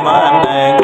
मन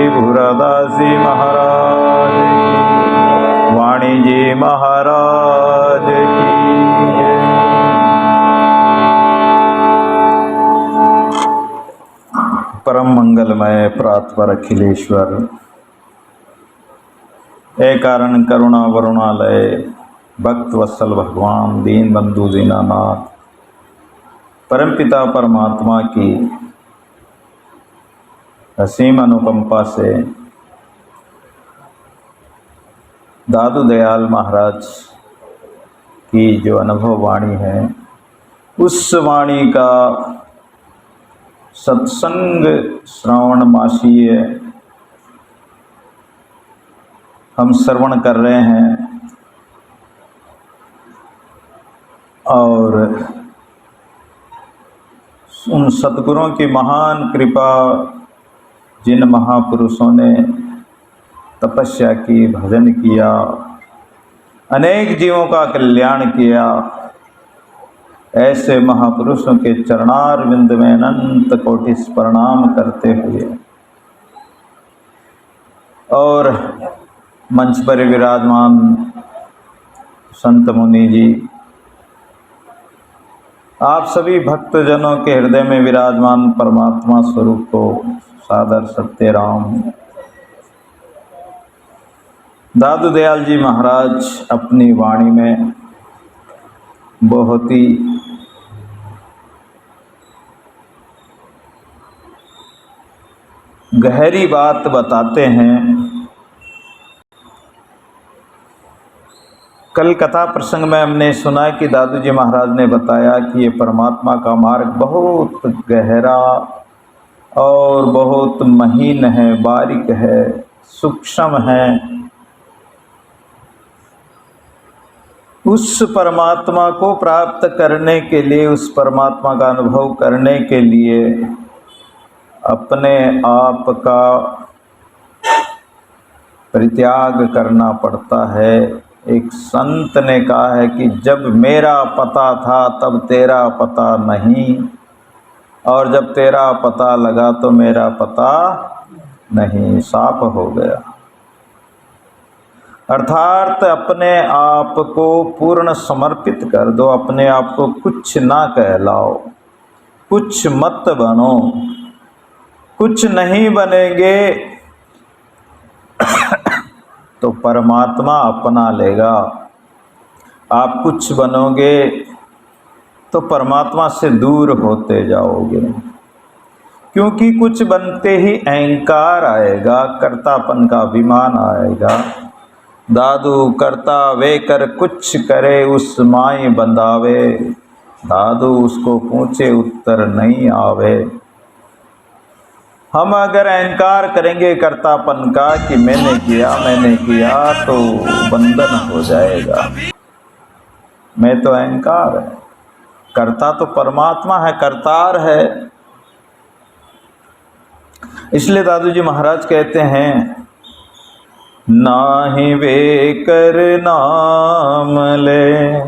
त्रिपुरादासी महाराज की, वाणी जी महाराज की जय। परम मंगलमय प्रातपर अखिलेश्वर, ए कारण करुणा वरुणालय, भक्त वत्सल भगवान दीन बंधु दीनानाथ, परमपिता परमात्मा की असीम अनुकंपा से दादू दयाल महाराज की जो अनुभव वाणी है, उस वाणी का सत्संग श्रावण मासीय हम श्रवण कर रहे हैं। और उन सतगुरों की महान कृपा, जिन महापुरुषों ने तपस्या की, भजन किया, अनेक जीवों का कल्याण किया, ऐसे महापुरुषों के चरणारविंद में अनंत कोटि प्रणाम करते हुए और मंच पर विराजमान संत मुनि जी, आप सभी भक्तजनों के हृदय में विराजमान परमात्मा स्वरूप को सादर सत्य राम दादू दयाल जी महाराज अपनी वाणी में बहुत ही गहरी बात बताते हैं। कल कथा प्रसंग में हमने सुना कि दादू जी महाराज ने बताया कि ये परमात्मा का मार्ग बहुत गहरा और बहुत महीन है, बारीक है, सूक्ष्म है। उस परमात्मा को प्राप्त करने के लिए, उस परमात्मा का अनुभव करने के लिए अपने आप का परित्याग करना पड़ता है। एक संत ने कहा है कि जब मेरा पता था तब तेरा पता नहीं, और जब तेरा पता लगा तो मेरा पता नहीं, साफ हो गया। अर्थात अपने आप को पूर्ण समर्पित कर दो, अपने आप को कुछ ना कहलाओ, कुछ मत बनो। कुछ नहीं बनेंगे तो परमात्मा अपना लेगा। आप कुछ बनोगे तो परमात्मा से दूर होते जाओगे, क्योंकि कुछ बनते ही अहंकार आएगा, कर्तापन का अभिमान आएगा। दादू करता वे कर कुछ करे, उस माई बंधावे, दादू उसको पूछे उत्तर नहीं आवे। हम अगर अहंकार करेंगे कर्तापन का कि मैंने किया तो बंधन हो जाएगा। मैं तो अहंकार है, कर्ता तो परमात्मा है, करतार है। इसलिए दादू जी महाराज कहते हैं, नाहि वे कर नाम ले,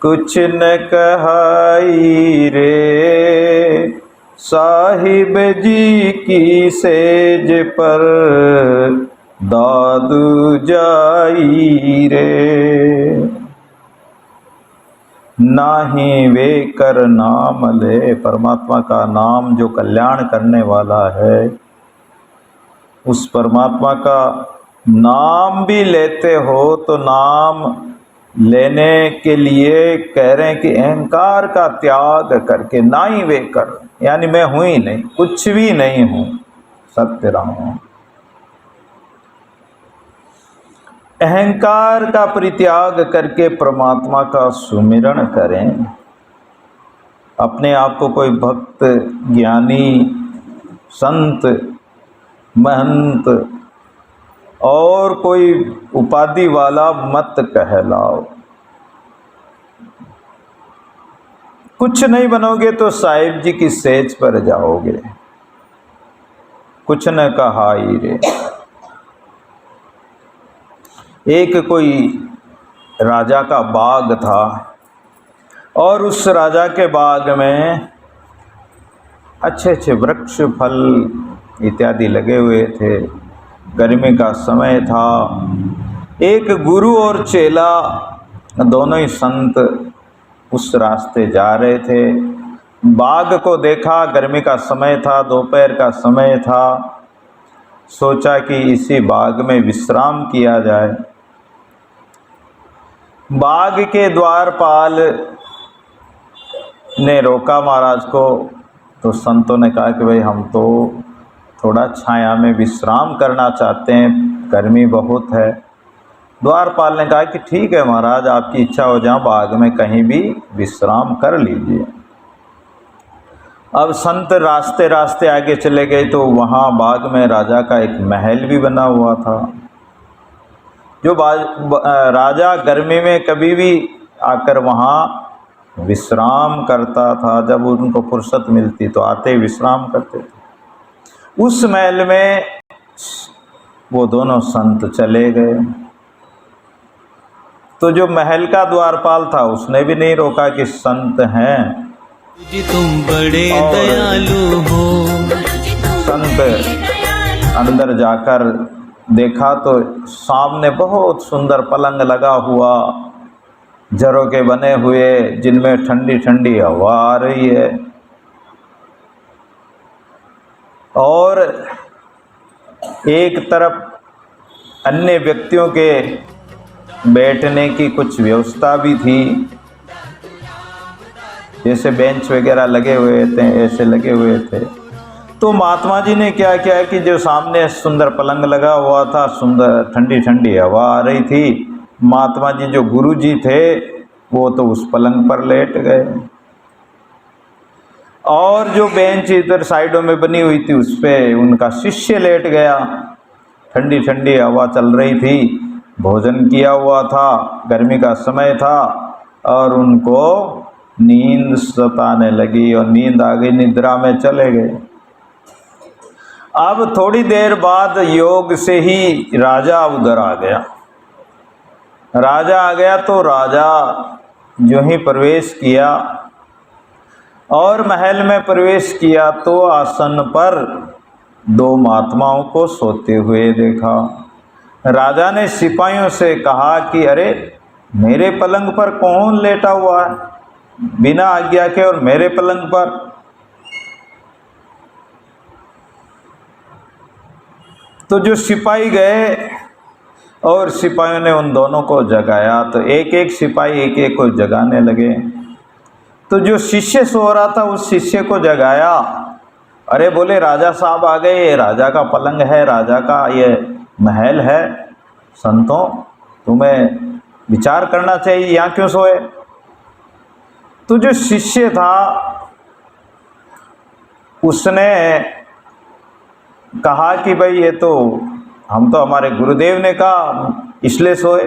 कुछ न कहाई रे, साहिब जी की सेज पर दादू जाई रे। नाही वे कर नाम ले, परमात्मा का नाम जो कल्याण करने वाला है, उस परमात्मा का नाम भी लेते हो तो नाम लेने के लिए कह रहे हैं कि अहंकार का त्याग करके, ना ही वे कर, यानी मैं हूँ ही नहीं, कुछ भी नहीं हूँ, सत्य राम हूँ। अहंकार का परित्याग करके परमात्मा का सुमिरण करें। अपने आप को कोई भक्त, ज्ञानी, संत, महंत और कोई उपाधि वाला मत कहलाओ। कुछ नहीं बनोगे तो साहिब जी की सेज पर जाओगे। कुछ न कहाई रे। एक कोई राजा का बाग था और उस राजा के बाग में अच्छे अच्छे वृक्ष, फल इत्यादि लगे हुए थे। गर्मी का समय था। एक गुरु और चेला दोनों ही संत उस रास्ते जा रहे थे। बाग को देखा, गर्मी का समय था, दोपहर का समय था। सोचा कि इसी बाग में विश्राम किया जाए। बाग के द्वारपाल ने रोका महाराज को, तो संतों ने कहा कि भाई हम तो थोड़ा छाया में विश्राम करना चाहते हैं, गर्मी बहुत है। द्वारपाल ने कहा कि ठीक है महाराज, आपकी इच्छा हो, जाओ बाग में कहीं भी विश्राम कर लीजिए। अब संत रास्ते रास्ते आगे चले गए तो वहाँ बाग में राजा का एक महल भी बना हुआ था। जो राजा गर्मी में कभी भी आकर वहाँ विश्राम करता था, जब उनको फुर्सत मिलती तो आते विश्राम करते थे। उस महल में वो दोनों संत चले गए। तो जो महल का द्वारपाल था उसने भी नहीं रोका कि संत हैं, जी तुम बड़े दयालु हो। संत अंदर जाकर देखा तो सामने बहुत सुंदर पलंग लगा हुआ, जरों के बने हुए, जिनमें ठंडी ठंडी हवा आ रही है, और एक तरफ अन्य व्यक्तियों के बैठने की कुछ व्यवस्था भी थी, जैसे बेंच वगैरह लगे हुए थे, ऐसे लगे हुए थे। तो महात्मा जी ने क्या किया कि जो सामने सुंदर पलंग लगा हुआ था, सुंदर ठंडी ठंडी हवा आ रही थी, महात्मा जी जो गुरु जी थे वो तो उस पलंग पर लेट गए, और जो बेंच इधर साइडों में बनी हुई थी उस पर उनका शिष्य लेट गया। ठंडी ठंडी हवा चल रही थी, भोजन किया हुआ था, गर्मी का समय था, और उनको नींद सताने लगी और नींद आ गई, निद्रा में चले गए। अब थोड़ी देर बाद योग से ही राजा उधर आ गया। राजा आ गया तो राजा जो ही प्रवेश किया और महल में प्रवेश किया तो आसन पर दो महात्माओं को सोते हुए देखा। राजा ने सिपाहियों से कहा कि अरे मेरे पलंग पर कौन लेटा हुआ है बिना आज्ञा के, और मेरे पलंग पर। तो जो सिपाही गए और सिपाहियों ने उन दोनों को जगाया, तो एक एक सिपाही एक एक को जगाने लगे। तो जो शिष्य सो रहा था उस शिष्य को जगाया। अरे बोले राजा साहब आ गए, राजा का पलंग है, राजा का ये महल है, संतों तुम्हें विचार करना चाहिए, यहाँ क्यों सोए। तो जो शिष्य था उसने कहा कि भाई ये तो हम तो हमारे गुरुदेव ने कहा इसलिए सोए।